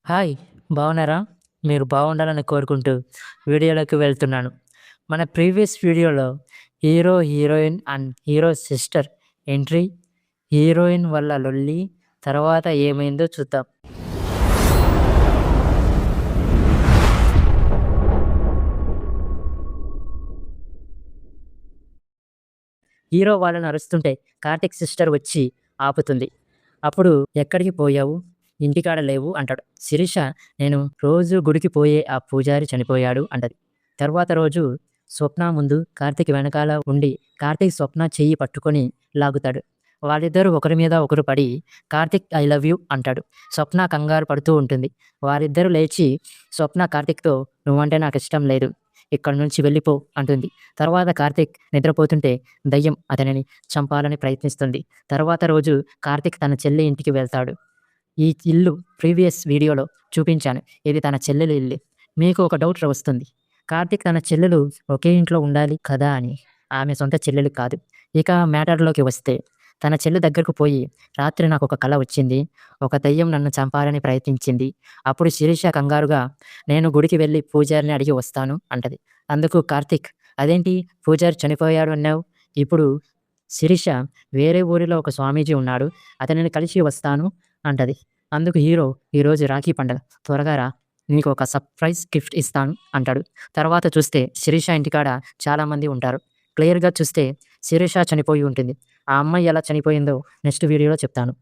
Hi! బాగున్నారా? మీరు బాగుండాలని కోరుకుంటూ వీడియోలోకి వెళ్తున్నాను. మన ప్రీవియస్ వీడియోలో hero, heroine and hero sister entry, heroine వల్ల లొల్లి, తర్వాత ఏమైందో చూద్దాం. హీరో వాళ్ళని అరుస్తుంటే కార్తీక్ సిస్టర్ వచ్చి ఆపుతుంది. అప్పుడు "ఎక్కడికి పోయావు? ఇంటికాడ లేవు" అంటాడు. శిరీష "నేను రోజు గుడికి పోయే ఆ పూజారి చనిపోయాడు" అంటది. తర్వాత రోజు స్వప్న ముందు కార్తీక్ వెనకాల ఉండి కార్తీక్ స్వప్న చెయ్యి పట్టుకొని లాగుతాడు. వాళ్ళిద్దరూ ఒకరి మీద ఒకరు పడి కార్తీక్ ఐ లవ్ యూ అంటాడు. స్వప్న కంగారు పడుతూ ఉంటుంది. వారిద్దరూ లేచి స్వప్న కార్తీక్‌తో "నువ్వంటే నాకిష్టం లేదు. ఇక్కడి నుంచి వెళ్ళిపో" అంటుంది. తర్వాత కార్తీక్ నిద్రపోతుంటే దయ్యం అతనిని చంపాలని ప్రయత్నిస్తుంది. తర్వాత రోజు కార్తీక్ తన చెల్లి ఇంటికి వెళ్తాడు. ఈ ఇల్లు ప్రీవియస్ వీడియోలో చూపించాను. ఇది తన చెల్లెలి ఇల్లు. మీకు ఒక డౌట్ వస్తుంది. కార్తీక్ తన చెల్లెలు ఒకే ఇంట్లో ఉండాలి కదా అని. ఆమె సొంత చెల్లెలు కాదు. ఇక మ్యాటర్‌లోకి వస్తే తన చెల్లి దగ్గరకు పోయి రాత్రి నాకొక కల వచ్చింది. ఒక దెయ్యం నన్ను చంపాలని ప్రయత్నించింది. అప్పుడు శిరీష కంగారుగా నేను గుడికి వెళ్లి పూజారిని అడిగి వస్తాను అంటది. అందుకు కార్తీక్ అదేంటి పూజారి చనిపోయాడు అన్నావు? ఇప్పుడు శిరీష వేరే ఊరిలో ఒక స్వామీజీ ఉన్నాడు. అతనిని కలిసి వస్తాను అంటది. అందుకు హీరో ఈరోజు రాఖీ పండగ. త్వరగా రా. నీకు ఒక సర్ప్రైజ్ గిఫ్ట్ ఇస్తాను అంటాడు. తర్వాత చూస్తే శిరీష ఇంటికాడ చాలామంది ఉంటారు. క్లియర్‌గా చూస్తే శిరీష చనిపోయి ఉంటుంది. ఆ అమ్మాయి ఎలా చనిపోయిందో నెక్స్ట్ వీడియోలో చెప్తాను.